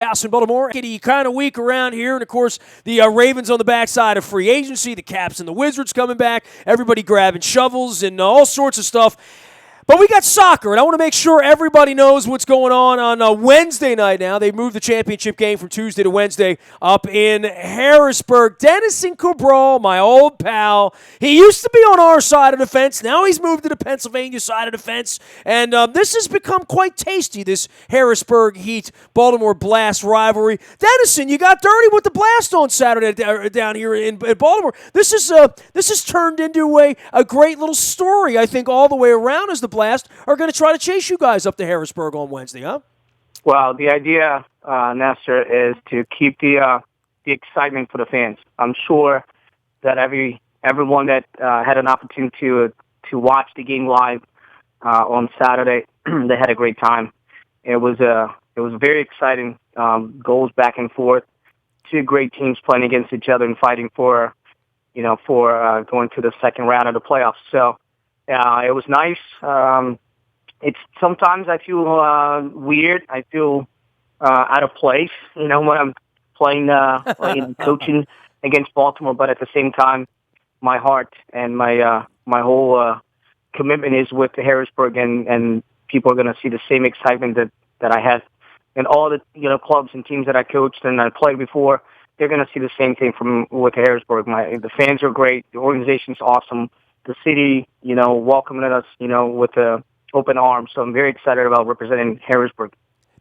House in Baltimore. Kitty kind of week around here, and of course the Ravens on the backside of free agency, the Caps and the Wizards coming back, everybody grabbing shovels and all sorts of stuff. But we got soccer, and I want to make sure everybody knows what's going on Wednesday night now. They moved the championship game from Tuesday to Wednesday up in Harrisburg. Dennison Cabral, my old pal, he used to be on our side of the fence. Now he's moved to the Pennsylvania side of the fence. And this has become quite tasty, this Harrisburg Heat-Baltimore Blast rivalry. Dennison, you got dirty with the Blast on Saturday down here in Baltimore. This has turned into a great little story, I think, all the way around as the Blast are going to try to chase you guys up to Harrisburg on Wednesday, huh? Well, the idea, Nestor, is to keep the excitement for the fans. I'm sure that everyone that had an opportunity to watch the game live on Saturday, they had a great time. It was very exciting. Goals back and forth. Two great teams playing against each other and fighting for going to the second round of the playoffs. So. It was nice. It's sometimes I feel weird. I feel out of place, when I'm playing coaching against Baltimore. But at the same time, my heart and my whole commitment is with Harrisburg, and people are going to see the same excitement that I had, and all the clubs and teams that I coached and I played before. They're going to see the same thing with Harrisburg. The fans are great. The organization's awesome. The city, welcoming us, with open arms. So I'm very excited about representing Harrisburg.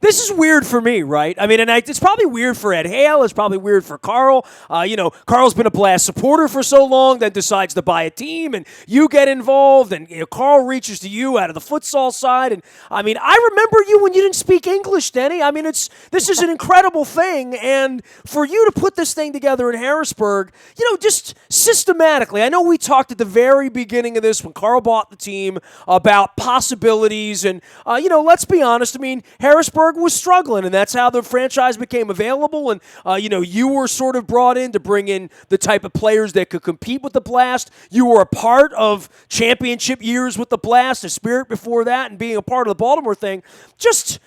This is weird for me, right? I mean, and it's probably weird for Ed Hale. It's probably weird for Carl. Carl's been a Blast supporter for so long, then decides to buy a team, and you get involved, and Carl reaches to you out of the futsal side. And I mean, I remember you when you didn't speak English, Denny. I mean, this is an incredible thing, and for you to put this thing together in Harrisburg, just systematically. I know we talked at the very beginning of this when Carl bought the team about possibilities, and let's be honest. I mean, Harrisburg was struggling, and that's how the franchise became available. And you were sort of brought in to bring in the type of players that could compete with the Blast. You were a part of championship years with the Blast, the Spirit before that, and being a part of the Baltimore thing. Just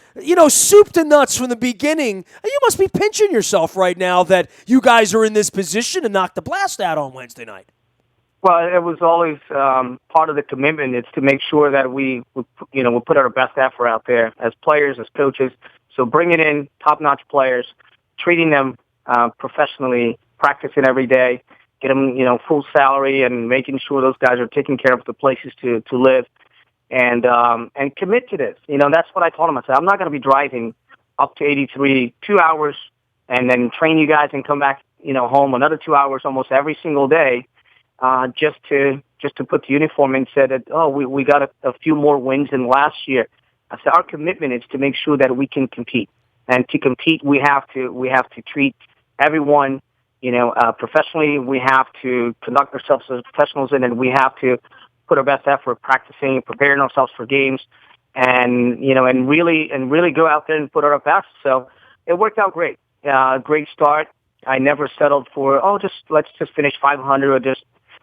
soup to nuts from the beginning. You must be pinching yourself right now that you guys are in this position to knock the Blast out on Wednesday night. Well, it was always part of the commitment. It's to make sure that we put our best effort out there as players, as coaches. So bringing in top-notch players, treating them professionally, practicing every day, get them full salary, and making sure those guys are taking care of the places to live, and commit to this. That's what I told them. I said, I'm not going to be driving up to 83 2 hours and then train you guys and come back home another 2 hours almost every single day. Just to put the uniform and said that, we got a few more wins than last year. I said our commitment is to make sure that we can compete, and to compete we have to treat everyone professionally. We have to conduct ourselves as professionals, and then we have to put our best effort practicing, preparing ourselves for games, and really go out there and put our best. So it worked out great. Great start. I never settled for let's just finish 500 or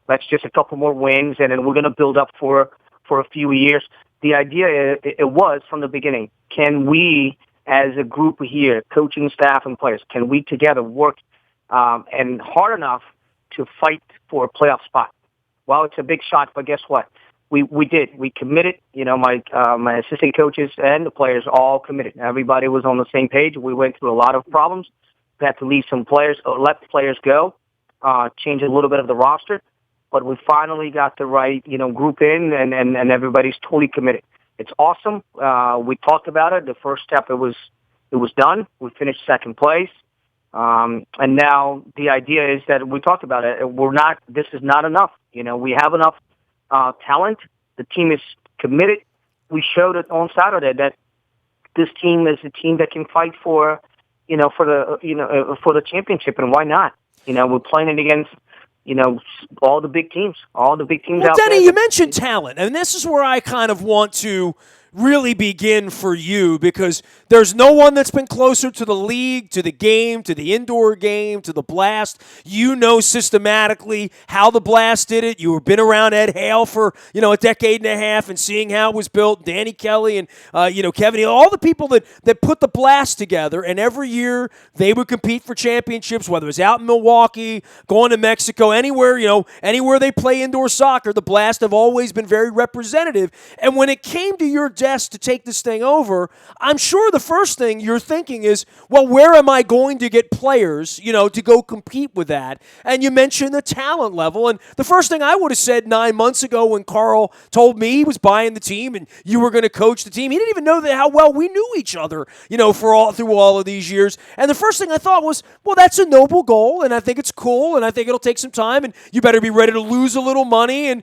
let's just a couple more wins, and then we're going to build up for a few years. The idea, it was from the beginning, can we, as a group here, coaching staff and players, can we together work and hard enough to fight for a playoff spot? Well, it's a big shot, but guess what? We did. We committed. My assistant coaches and the players all committed. Everybody was on the same page. We went through a lot of problems. We had to leave some players, or let players go, change a little bit of the roster. But we finally got the right, group in, and everybody's totally committed. It's awesome. We talked about it. The first step, it was done. We finished second place. And now the idea is that we talked about it. This is not enough. We have enough talent. The team is committed. We showed it on Saturday that this team is a team that can fight for the championship, and why not? We're playing it against all the big teams, out Denny, there. you mentioned talent, and this is where I kind of want to really begin for you? Because there's no one that's been closer to the league, to the game, to the indoor game, to the Blast. You know systematically how the Blast did it. You've been around Ed Hale for, a decade and a half and seeing how it was built. Danny Kelly and, Kevin, all the people that put the Blast together. And every year they would compete for championships, whether it was out in Milwaukee, going to Mexico, anywhere, anywhere they play indoor soccer, the Blast have always been very representative. And when it came to your desk to take this thing over, I'm sure the first thing you're thinking is, well, where am I going to get players, to go compete with that? And you mentioned the talent level. And the first thing I would have said 9 months ago when Carl told me he was buying the team and you were going to coach the team, he didn't even know how well we knew each other, through all of these years. And the first thing I thought was, well, that's a noble goal, and I think it's cool, and I think it'll take some time, and you better be ready to lose a little money, and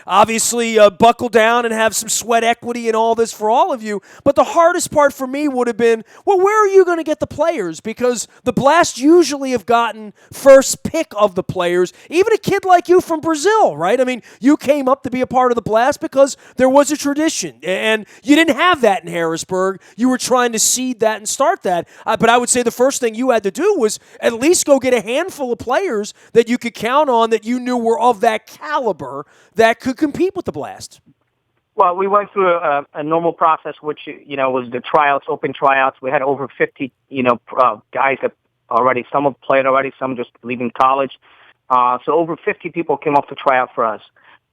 obviously buckle down and have some sweat equity and all this for all of you. But the hardest part for me would have been, well, where are you going to get the players? Because the Blast usually have gotten first pick of the players, even a kid like you from Brazil, right? I mean, you came up to be a part of the Blast because there was a tradition, and you didn't have that in Harrisburg. You were trying to seed that and start that. But I would say the first thing you had to do was at least go get a handful of players that you could count on that you knew were of that caliber that could compete with the Blast. Well, we went through a normal process, which, was the tryouts, open tryouts. We had over 50, guys that already, some have played already, some just leaving college. So over 50 people came off the tryout for us.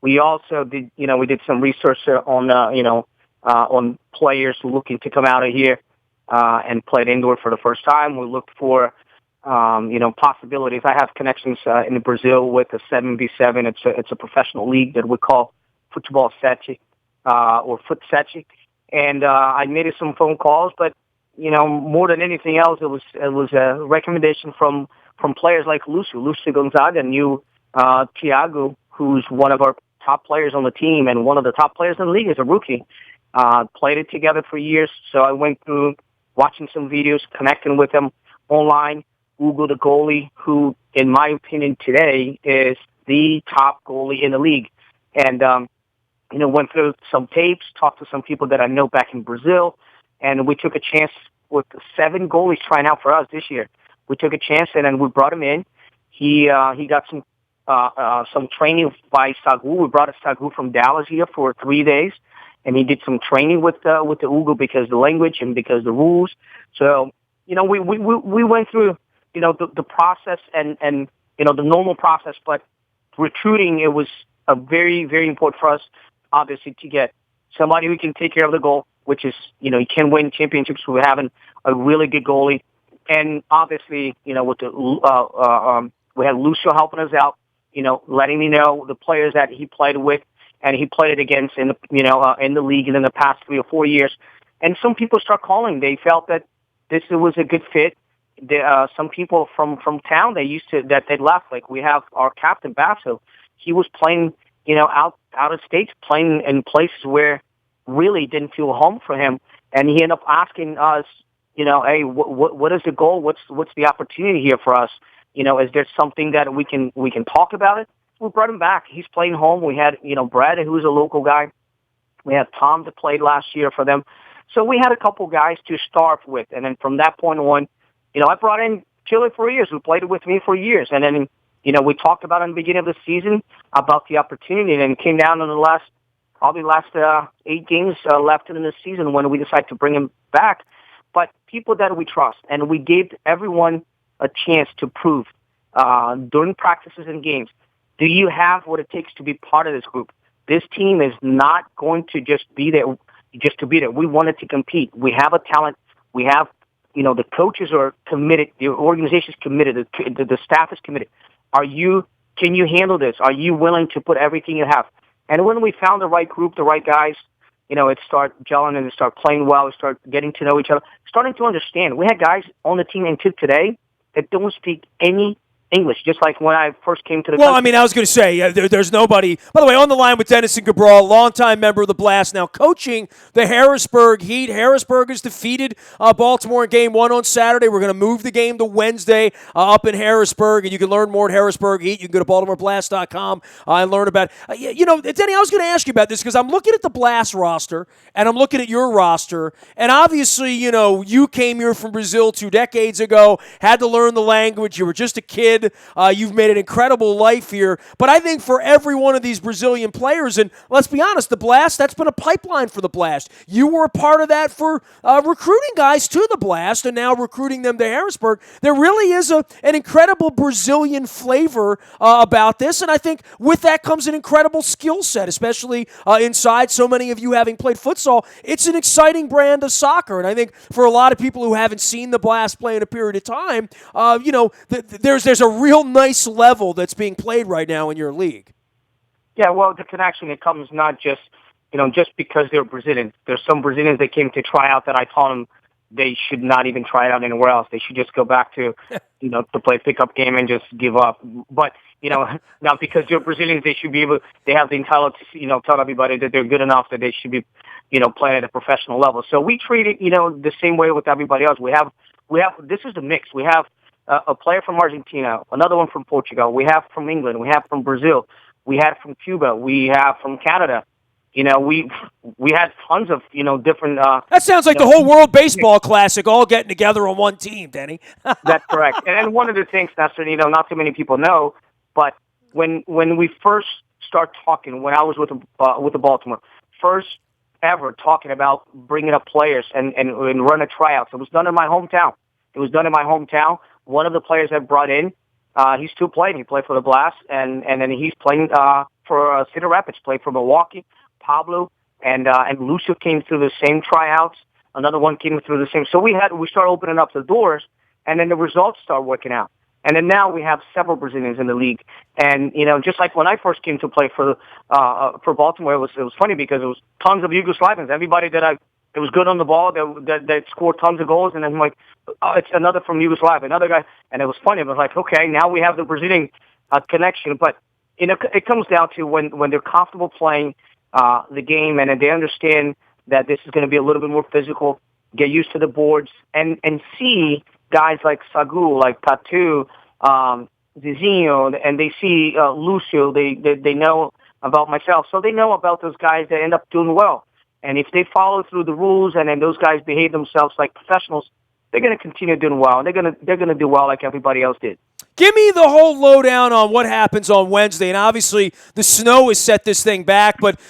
We also did, we did some research on players looking to come out of here and play indoor for the first time. We looked for, possibilities. I have connections in Brazil with the 7v7. It's a professional league that we call Futebol Sete or Foot Sete. And I made some phone calls, but more than anything else, it was a recommendation from players like Lucio Gonzaga knew Thiago, who's one of our top players on the team and one of the top players in the league as a rookie. Played it together for years. So I went through watching some videos, connecting with him online, Googled the goalie who, in my opinion today, is the top goalie in the league. And, went through some tapes, talked to some people that I know back in Brazil, and we took a chance with 7 goalies trying out for us this year. We took a chance, and then we brought him in. He got some training by Sagu. We brought a Sagu from Dallas here for 3 days, and he did some training with the Ugo because of the language and because of the rules. So, we went through, the process and the normal process, but recruiting, it was a very, very important for us, obviously, to get somebody who can take care of the goal, which is, you can win championships with having a really good goalie. And obviously, with we had Lucio helping us out, letting me know the players that he played with and he played it against in the league in the past 3 or 4 years. And some people start calling. They felt that this was a good fit. Some people from town, they left. Like we have our captain Basso. He was playing, out of state, playing in places where really didn't feel home for him. And he ended up asking us, hey, what is the goal? What's the opportunity here for us? Is there something that we can talk about it? We brought him back. He's playing home. We had, Brad, who's a local guy. We had Tom that played last year for them. So we had a couple guys to start with. And then from that point on, I brought in Chile for years, who played with me for years. And then, we talked about in the beginning of the season about the opportunity, and it came down in the last 8 games left in the season when we decided to bring him back. But people that we trust, and we gave everyone a chance to prove during practices and games, do you have what it takes to be part of this group? This team is not going to just be there just to be there. We wanted to compete. We have a talent. We have, the coaches are committed. The organization is committed. The staff is committed. Can you handle this? Are you willing to put everything you have? And when we found the right group, the right guys, it started gelling and it started playing well. We started getting to know each other, starting to understand. We had guys on the team until today that don't speak any English, just like when I first came to the Well, I country. mean, I was going to say, there's nobody. By the way, on the line with Dennis and Cabral, longtime member of the Blast, now coaching the Harrisburg Heat. Harrisburg has defeated Baltimore in Game 1 on Saturday. We're going to move the game to Wednesday up in Harrisburg, and you can learn more at Harrisburg Heat. You can go to BaltimoreBlast.com and learn about it. Denny, I was going to ask you about this because I'm looking at the Blast roster, and I'm looking at your roster, and obviously, you came here from Brazil 2 decades ago, had to learn the language. You were just a kid. You've made an incredible life here. But I think for every one of these Brazilian players, and let's be honest, the Blast, that's been a pipeline for the Blast. You were a part of that for recruiting guys to the Blast and now recruiting them to Harrisburg. There really is an incredible Brazilian flavor about this, and I think with that comes an incredible skill set, especially inside so many of you having played futsal. It's an exciting brand of soccer, and I think for a lot of people who haven't seen the Blast play in a period of time, there's a real nice level that's being played right now in your league. Yeah, well, the connection, it comes not just, just because they're Brazilians. There's some Brazilians that came to try out that I told them they should not even try it out anywhere else. They should just go back to, to play a pickup game and just give up. But, now because they're Brazilians, they have the entitlement to, tell everybody that they're good enough, that they should be, playing at a professional level. So we treat it, the same way with everybody else. We have, this is the mix. We have a player from Argentina, another one from Portugal. We have from England. We have from Brazil. We have from Cuba. We have from Canada. We had tons of different. That sounds like the whole World Baseball Classic all getting together on one team, Denny. That's correct. And one of the things, Nestor, not too many people know, but when we first start talking, when I was with the Baltimore, first ever talking about bringing up players and run a tryouts, it was done in my hometown. One of the players I brought in, he's still playing. He played for the Blast, and then he's playing for Cedar Rapids. Played for Milwaukee. Pablo and Lucio came through the same tryouts. Another one came through the same. So we started opening up the doors, and then the results start working out. And then now we have several Brazilians in the league. And just like when I first came to play for Baltimore, it was funny because it was tons of Yugoslavians. Everybody that was good on the ball, that scored tons of goals, and then I'm like, oh, it's another from Yugoslavia, another guy, and it was funny. I was like, okay, now we have the Brazilian connection, but it comes down to when they're comfortable playing the game, and they understand that this is going to be a little bit more physical, get used to the boards, and see guys like Sagu, like Tatu, Zizinho, and they see Lucio, they know about myself, so they know about those guys that end up doing well. And if they follow through the rules and then those guys behave themselves like professionals, they're going to continue doing well. And they're going to do well like everybody else did. Give me the whole lowdown on what happens on Wednesday. And obviously, the snow has set this thing back, but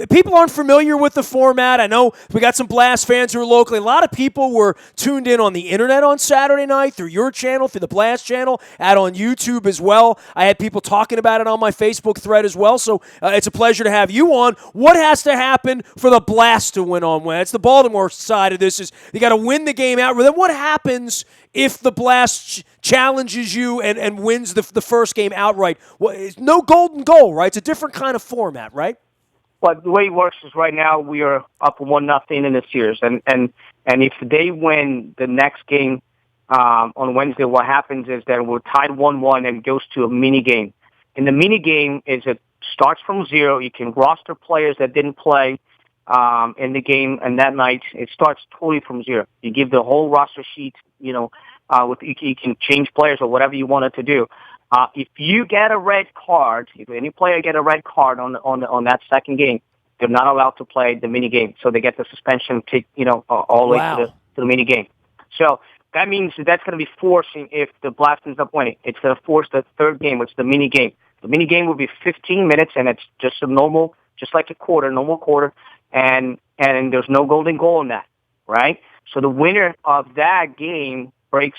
people aren't familiar with the format. I know we got some Blast fans who are locally. A lot of people were tuned in on the internet on Saturday night through your channel, through the Blast channel, out on YouTube as well. I had people talking about it on my Facebook thread as well, so it's a pleasure to have you on. What has to happen for the Blast to win on Wednesday? It's the Baltimore side of this. Is you got to win the game out. Then what happens if the Blast challenges you and wins the first game outright? Well, it's no golden goal, right? It's a different kind of format, right? Well, the way it works is right now we are up 1-0 in the series, and if they win the next game on Wednesday, what happens is that we're tied 1-1 and goes to a mini game. And the mini game it starts from zero. You can roster players that didn't play in the game, and that night it starts totally from zero. You give the whole roster sheet, you can change players or whatever you wanted to do. If you get a red card, if any player get a red card on that second game, they're not allowed to play the mini game. So they get the suspension, all the way to the mini game. So that means that's going to be forcing if the Blast ends up winning. It's going to force the third game, which is the mini game. The mini game will be 15 minutes, and it's just a normal, just like a normal quarter, and there's no golden goal in that, right? So the winner of that game breaks,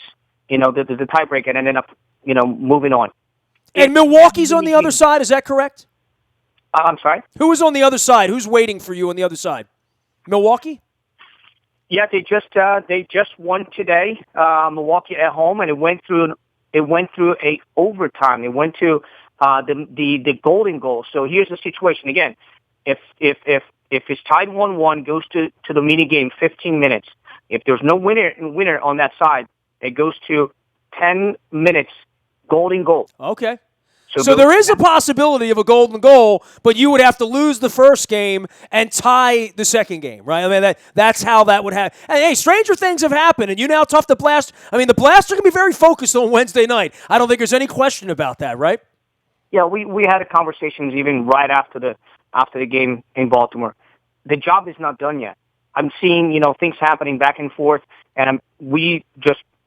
the tiebreaker and end up, moving on. And Milwaukee's on the other side, is that correct? I'm sorry? Who is on the other side? Who's waiting for you on the other side? Milwaukee? Yeah, they just won today, Milwaukee at home, and it went through a overtime. It went to the golden goal. So here's the situation again. If it's tied 1-1, goes to the mini game, 15 minutes. If there's no winner on that side, it goes to 10 minutes golden goal. Okay. So So there is a possibility of a golden goal, but you would have to lose the first game and tie the second game, right? I mean, that's how that would happen. And hey, stranger things have happened, and you know how tough the Blast. I mean, the Blast are going to be very focused on Wednesday night. I don't think there's any question about that, right? Yeah, we had a conversations even right after the game in Baltimore. The job is not done yet. I'm seeing things happening back and forth, and we've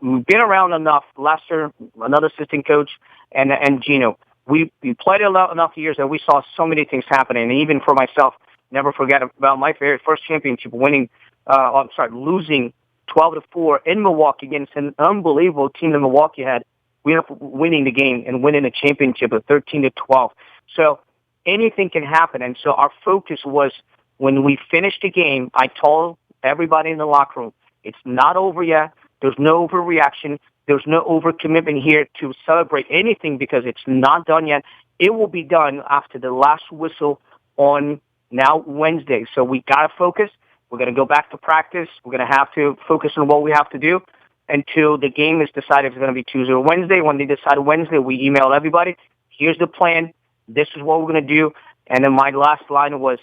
been around enough. Lester, another assistant coach, and Gino. We played enough years that we saw so many things happening. And even for myself, never forget about my very first championship, losing 12-4 in Milwaukee against an unbelievable team that Milwaukee had. We ended up winning the game and winning the championship of 13-12. So anything can happen. And so our focus was when we finished the game, I told everybody in the locker room, it's not over yet. There's no overreaction. There's no overcommitment here to celebrate anything because it's not done yet. It will be done after the last whistle on now Wednesday. So we got to focus. We're going to go back to practice. We're going to have to focus on what we have to do until the game is decided if it's going to be Tuesday or Wednesday. When they decide Wednesday, we email everybody. Here's the plan. This is what we're going to do. And then my last line was,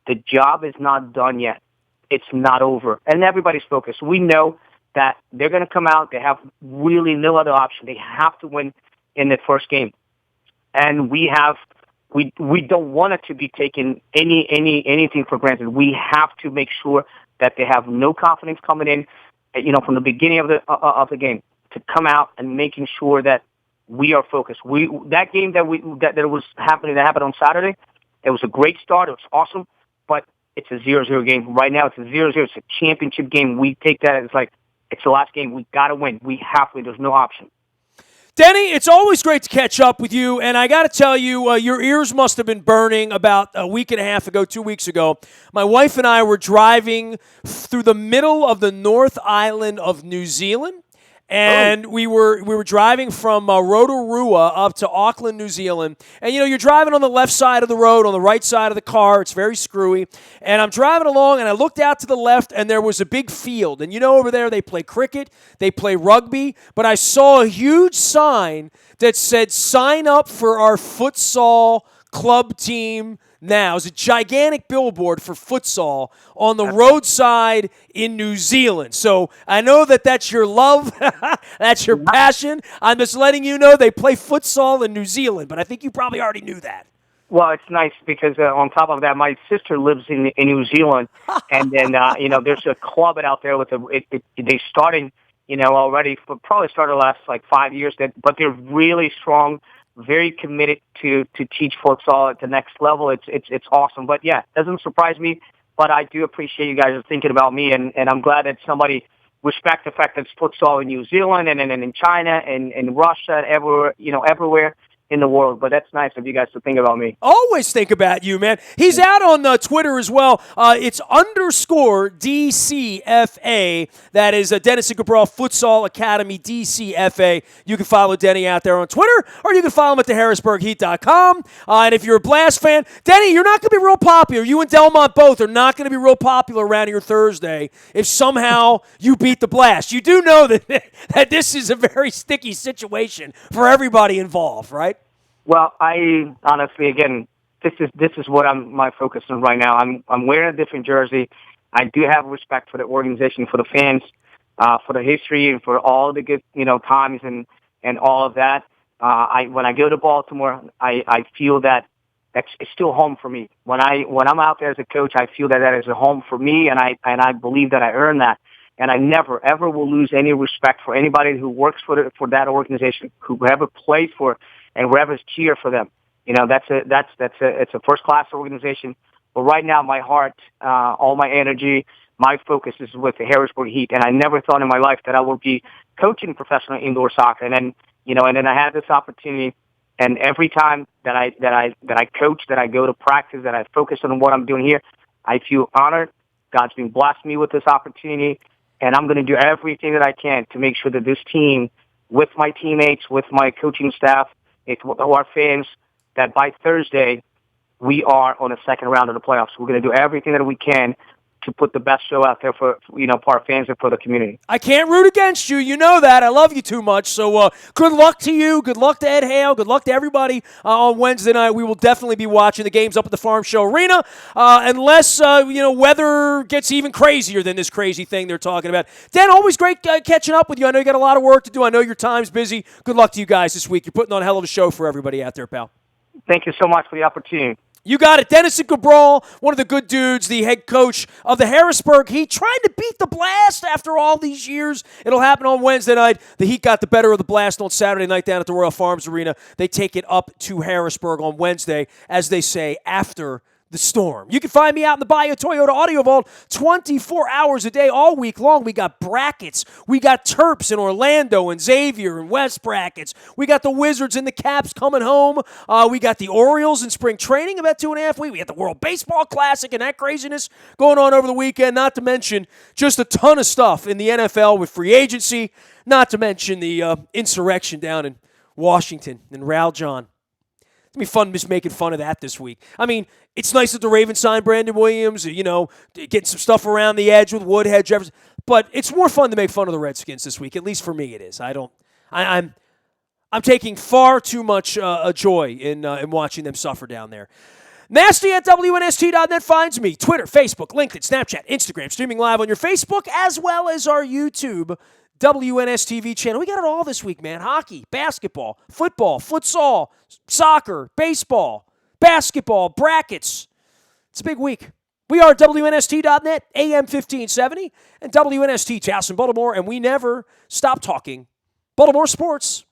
the job is not done yet. It's not over. And everybody's focused. We know that they're going to come out. They have really no other option. They have to win in the first game. And we don't want it to be taken anything for granted. We have to make sure that they have no confidence coming in, from the beginning of the game, to come out and making sure that we are focused. That game that happened on Saturday, it was a great start. It was awesome, but it's a 0-0 game. Right now it's a 0-0. It's a championship game. We take that as like, it's the last game. We got to win. We have to. There's no option. Denny, it's always great to catch up with you, and I got to tell you, your ears must have been burning about a week and a half ago, 2 weeks ago. My wife and I were driving through the middle of the North Island of New Zealand, and we were driving from Rotorua up to Auckland, New Zealand. And, you're driving on the left side of the road, on the right side of the car. It's very screwy. And I'm driving along, and I looked out to the left, and there was a big field. And, over there they play cricket, they play rugby. But I saw a huge sign that said, sign up for our futsal club team now. It's a gigantic billboard for futsal on the roadside in New Zealand. So I know that's your love. That's your passion. I'm just letting you know they play futsal in New Zealand, but I think you probably already knew that. Well, it's nice because on top of that, my sister lives in New Zealand, and then there's a club out there with they starting already probably started the last like 5 years, but they're really strong, very committed to teach futsal at the next level. It's awesome. But yeah, it doesn't surprise me, but I do appreciate you guys are thinking about me, and I'm glad that somebody respect the fact that it's futsal in New Zealand and in China and in Russia, everywhere in the world. But that's nice of you guys to think about me. Always think about you, man. He's out on Twitter as well. It's _DCFA. That is Dennis and Cabral Futsal Academy, DCFA. You can follow Denny out there on Twitter, or you can follow him at theharrisburgheat.com. And if you're a Blast fan, Denny, you're not going to be real popular. You and Delmont both are not going to be real popular around here Thursday if somehow you beat the Blast. You do know that this is a very sticky situation for everybody involved, right? Well, I honestly, again, this is what my focus on right now. I'm wearing a different jersey. I do have respect for the organization, for the fans, for the history, and for all the good times and all of that. When I go to Baltimore, I feel that it's still home for me. When I'm out there as a coach, I feel that is a home for me, and I believe that I earned that. And I never ever will lose any respect for anybody who works for that organization, whoever plays for it, and whoever's cheer for them. It's a first class organization. But right now, my heart, all my energy, my focus is with the Harrisburg Heat. And I never thought in my life that I would be coaching professional indoor soccer. And then I had this opportunity. And every time that I coach, that I go to practice, that I focus on what I'm doing here, I feel honored. God's been blessed me with this opportunity, and I'm going to do everything that I can to make sure that this team, with my teammates, with my coaching staff, our fans, that by Thursday we are on the second round of the playoffs. We're going to do everything that we can to put the best show out there for our fans and for the community. I can't root against you. You know that. I love you too much. So good luck to you. Good luck to Ed Hale. Good luck to everybody on Wednesday night. We will definitely be watching the games up at the Farm Show Arena, unless weather gets even crazier than this crazy thing they're talking about. Dan, always great catching up with you. I know you got a lot of work to do. I know your time's busy. Good luck to you guys this week. You're putting on a hell of a show for everybody out there, pal. Thank you so much for the opportunity. You got it. Dennis Cabral, one of the good dudes, the head coach of the Harrisburg Heat, trying to beat the Blast after all these years. It'll happen on Wednesday night. The Heat got the better of the Blast on Saturday night down at the Royal Farms Arena. They take it up to Harrisburg on Wednesday, as they say, after the storm. You can find me out in the Bayou Toyota Audio Vault 24 hours a day, all week long. We got brackets. We got Terps in Orlando and Xavier and West brackets. We got the Wizards and the Caps coming home. We got the Orioles in spring training about 2.5 weeks. We got the World Baseball Classic and that craziness going on over the weekend, not to mention just a ton of stuff in the NFL with free agency, not to mention the insurrection down in Washington and Raul John. It's going to be fun just making fun of that this week. I mean, it's nice that the Ravens signed Brandon Williams, getting some stuff around the edge with Woodhead, Jefferson. But it's more fun to make fun of the Redskins this week. At least for me it is. I'm taking far too much joy in watching them suffer down there. Nasty at WNST.net finds me. Twitter, Facebook, LinkedIn, Snapchat, Instagram, streaming live on your Facebook, as well as our YouTube WNS TV channel. We got it all this week, man. Hockey, basketball, football, futsal, soccer, baseball, basketball, brackets. It's a big week. We are WNST.net, AM 1570, and WNST Charleston, Baltimore, and we never stop talking Baltimore sports.